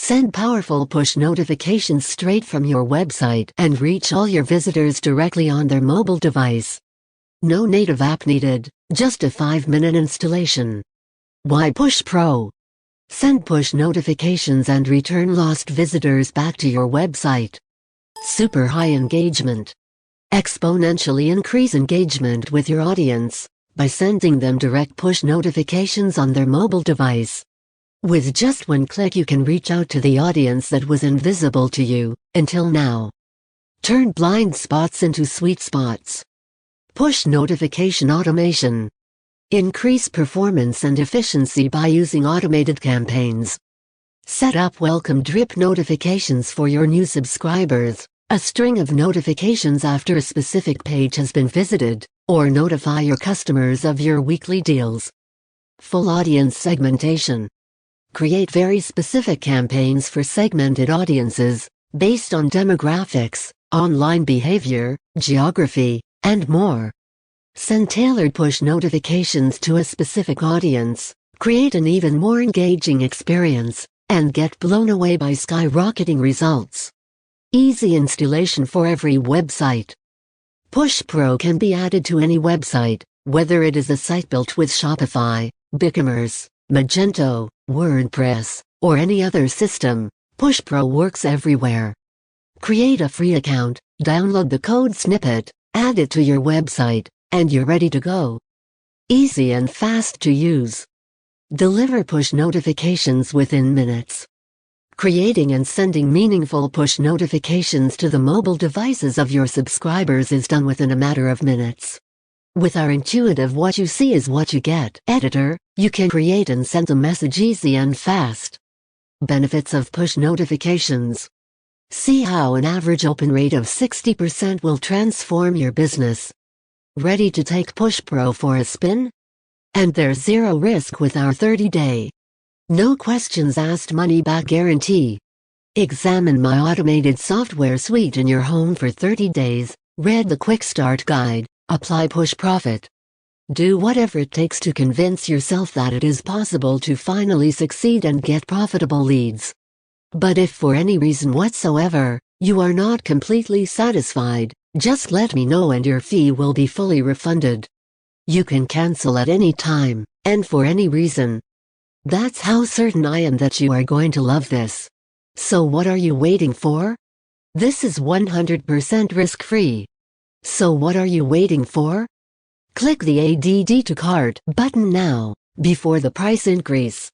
Send powerful push notifications straight from your website and reach all your visitors directly on their mobile device. No native app needed, just a 5-minute installation. Why Push Pro? Send push notifications and return lost visitors back to your website. Super high engagement. Exponentially increase engagement with your audience by sending them direct push notifications on their mobile device. With just one click you can reach out to the audience that was invisible to you until now. Turn blind spots into sweet spots. Push notification automation. Increase performance and efficiency by using automated campaigns. Set up welcome drip notifications for your new subscribers, a string of notifications after a specific page has been visited, or notify your customers of your weekly deals. Full audience segmentation. Create very specific campaigns for segmented audiences, based on demographics, online behavior, geography, and more. Send tailored push notifications to a specific audience, create an even more engaging experience, and get blown away by skyrocketing results. Easy installation for every website. Push Pro can be added to any website, whether it is a site built with Shopify, BigCommerce, Magento, WordPress, or any other system. Push Pro works everywhere. Create a free account, download the code snippet, add it to your website, and you're ready to go. Easy and fast to use. Deliver push notifications within minutes. Creating and sending meaningful push notifications to the mobile devices of your subscribers is done within a matter of minutes. With our intuitive "what you see is what you get" editor, you can create and send a message easy and fast. Benefits of push notifications. See how an average open rate of 60% will transform your business. Ready to take Push Pro for a spin? And there's zero risk with our 30-day, no questions asked money-back guarantee. Examine my automated software suite in your home for 30 days, read the Quick Start Guide, apply Push Profit. Do whatever it takes to convince yourself that it is possible to finally succeed and get profitable leads. But if for any reason whatsoever, you are not completely satisfied, just let me know and your fee will be fully refunded. You can cancel at any time, and for any reason. That's how certain I am that you are going to love this. So what are you waiting for? This is 100% risk-free. So what are you waiting for? Click the Add to Cart button now, before the price increase.